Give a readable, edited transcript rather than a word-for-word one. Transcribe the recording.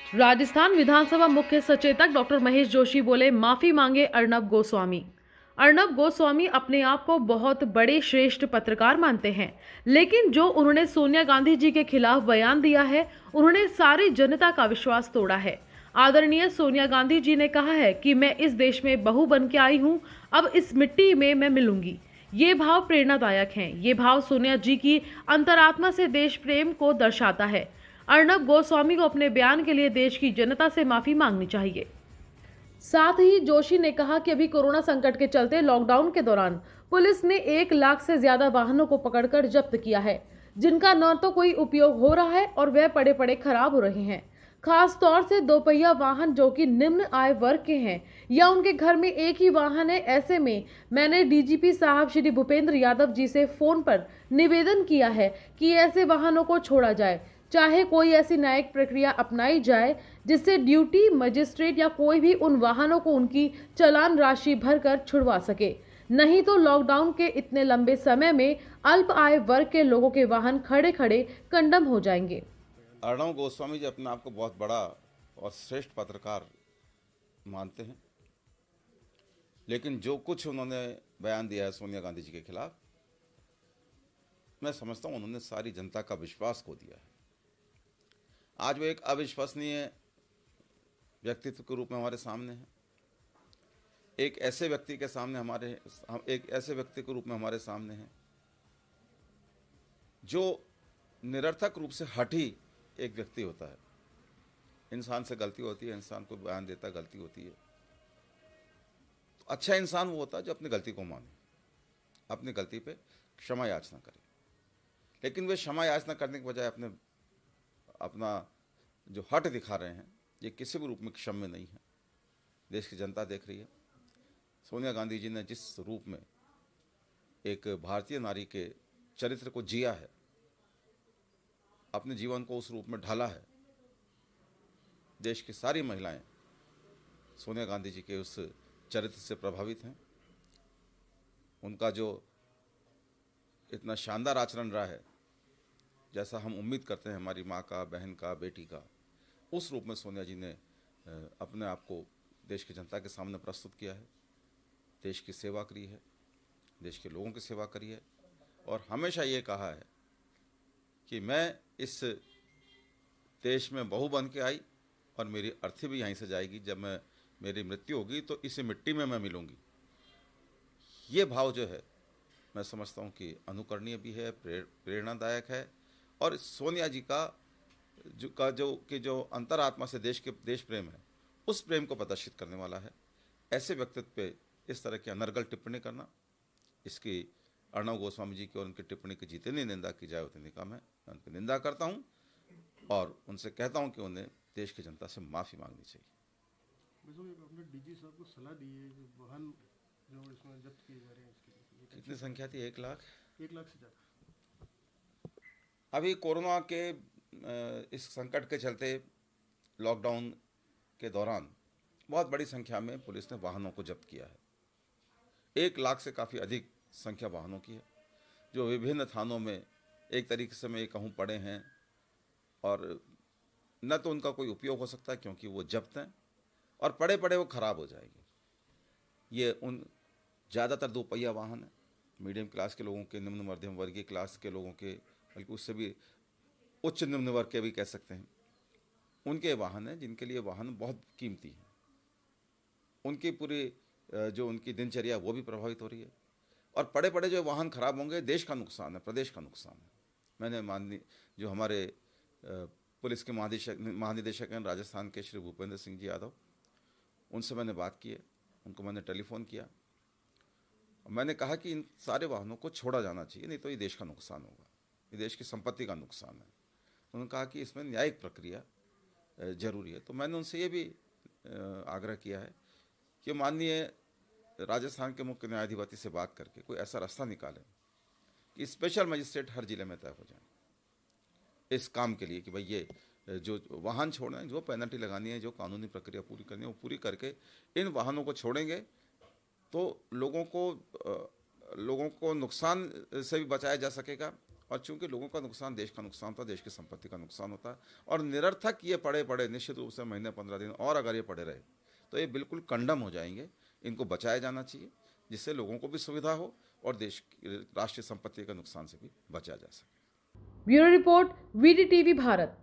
राजस्थान विधानसभा मुख्य सचेतक डॉक्टर महेश जोशी बोले, माफी मांगे अर्नब गोस्वामी। अर्नब गोस्वामी अपने आप को बहुत बड़े श्रेष्ठ पत्रकार मानते हैं, लेकिन जो उन्होंने सोनिया गांधी जी के खिलाफ बयान दिया है, उन्होंने सारी जनता का विश्वास तोड़ा है। आदरणीय सोनिया गांधी जी ने कहा है कि मैं इस देश में बहू बन के आई हूं, अब इस मिट्टी में मैं मिलूंगी। ये भाव प्रेरणादायक हैं। ये भाव सोनिया जी की अंतरात्मा से देश प्रेम को दर्शाता है। अर्नब गोस्वामी को अपने बयान के लिए देश की जनता से माफी मांगनी चाहिए। साथ ही जोशी ने कहा कि अभी कोरोना संकट के चलते लॉकडाउन के दौरान पुलिस ने 1 लाख से ज्यादा वाहनों को पकड़कर जब्त किया है, जिनका न तो कोई उपयोग हो रहा है और वह पड़े पड़े खराब हो रहे हैं। खास तौर से दोपहिया वाहन जो कि निम्न आय वर्ग के हैं या उनके घर में एक ही वाहन है, ऐसे में मैंने डीजीपी साहब श्री भूपेंद्र यादव जी से फोन पर निवेदन किया है कि ऐसे वाहनों को छोड़ा जाए, चाहे कोई ऐसी न्यायिक प्रक्रिया अपनाई जाए जिससे ड्यूटी मजिस्ट्रेट या कोई भी उन वाहनों को उनकी चालान राशि भरकर छुड़वा सके। नहीं तो लॉकडाउन के इतने लंबे समय में अल्प आय वर्ग के लोगों के वाहन खड़े खड़े कंडम हो जाएंगे। अर्णव गोस्वामी जी अपने आप को बहुत बड़ा और श्रेष्ठ पत्रकार मानते हैं, लेकिन जो कुछ उन्होंने बयान दिया है सोनिया गांधी जी के खिलाफ, मैं समझता हूं उन्होंने सारी जनता का विश्वास खो दिया है। आज वो एक अविश्वसनीय व्यक्तित्व के रूप में हमारे सामने है। एक ऐसे व्यक्ति के रूप में हमारे सामने है जो निरर्थक रूप से हठी एक व्यक्ति होता है। इंसान से गलती होती है, इंसान को बयान देता गलती होती है, तो अच्छा इंसान वो होता है जो अपनी गलती को माने, अपनी गलती पे क्षमा याचना करे। लेकिन वे क्षमा याचना करने के बजाय अपना जो हट दिखा रहे हैं, ये किसी भी रूप में क्षम्य नहीं है। देश की जनता देख रही है। सोनिया गांधी जी ने जिस रूप में एक भारतीय नारी के चरित्र को जिया है, अपने जीवन को उस रूप में ढाला है, देश की सारी महिलाएं सोनिया गांधी जी के उस चरित्र से प्रभावित हैं। उनका जो इतना शानदार आचरण रहा है, जैसा हम उम्मीद करते हैं हमारी माँ का, बहन का, बेटी का, उस रूप में सोनिया जी ने अपने आप को देश की जनता के सामने प्रस्तुत किया है। देश की सेवा करी है, देश के लोगों की सेवा करी है, और हमेशा ये कहा है कि मैं इस देश में बहू बन के आई और मेरी अर्थी भी यहीं से जाएगी। जब मेरी मृत्यु होगी तो इसी मिट्टी में मैं मिलूंगी। ये भाव जो है, मैं समझता हूँ कि अनुकरणीय भी है, प्रेरणादायक है, और सोनिया जी का जो अंतरात्मा से देश प्रेम है, उस प्रेम को प्रदर्शित करने वाला है। ऐसे व्यक्तित्व पे इस तरह की अनर्गल टिप्पणी करना, इसकी अर्णव गोस्वामी जी की और उनकी टिप्पणी की जितनी निंदा की जाए उतनी कम है। मैं उनकी निंदा करता हूँ और उनसे कहता हूँ कि उन्हें देश की जनता से माफ़ी मांगनी चाहिए। आपने डीजी साहब को सलाह दी है कि वाहन जो इसमें जब्त किए जा रहे हैं, इसके कितनी संख्या थी? 1 लाख? 1 लाख से ज़्यादा। अभी कोरोना के इस संकट के चलते लॉकडाउन के दौरान बहुत बड़ी संख्या में पुलिस ने वाहनों को जब्त किया है। 1 लाख से काफ़ी अधिक संख्या वाहनों की है, जो विभिन्न थानों में एक तरीके से मैं ये कहूँ पड़े हैं, और न तो उनका कोई उपयोग हो सकता है क्योंकि वो जब्त हैं, और पड़े पड़े वो खराब हो जाएंगे। ये उन ज़्यादातर दोपहिया वाहन है, मीडियम क्लास के लोगों के, निम्न मध्यम वर्गीय क्लास के लोगों के, बल्कि उससे भी उच्च निम्न वर्ग के भी कह सकते हैं, उनके वाहन हैं जिनके लिए वाहन बहुत कीमती है। उनकी पूरी जो उनकी दिनचर्या वो भी प्रभावित हो रही है, और पड़े पड़े जो वाहन खराब होंगे, देश का नुकसान है, प्रदेश का नुकसान है। मैंने जो हमारे पुलिस के महानिदेशक हैं राजस्थान के, श्री भूपेंद्र सिंह जी यादव, उनसे मैंने बात की है, उनको मैंने टेलीफोन किया। मैंने कहा कि इन सारे वाहनों को छोड़ा जाना चाहिए, नहीं तो ये देश का नुकसान होगा, ये देश की संपत्ति का नुकसान है। उन्होंने कहा कि इसमें न्यायिक प्रक्रिया जरूरी है। तो मैंने उनसे ये भी आग्रह किया है कि माननीय राजस्थान के मुख्य न्यायाधिपति से बात करके कोई ऐसा रास्ता निकालें कि स्पेशल मजिस्ट्रेट हर जिले में तय हो जाए इस काम के लिए, कि भाई ये जो वाहन छोड़ना है, जो पेनल्टी लगानी है, जो कानूनी प्रक्रिया पूरी करनी है, वो पूरी करके इन वाहनों को छोड़ेंगे तो लोगों को नुकसान से भी बचाया जा सकेगा, और चूंकि लोगों का नुकसान देश का नुकसान होता है, देश की संपत्ति का नुकसान होता है, और निरर्थक ये पड़े पड़े निश्चित रूप से महीने 15 दिन और अगर ये पड़े रहे तो ये बिल्कुल कंडम हो जाएंगे। इनको बचाया जाना चाहिए जिससे लोगों को भी सुविधा हो और देश की राष्ट्रीय संपत्ति के नुकसान से भी बचा जा सके। Bureau report, VDTV Bharat.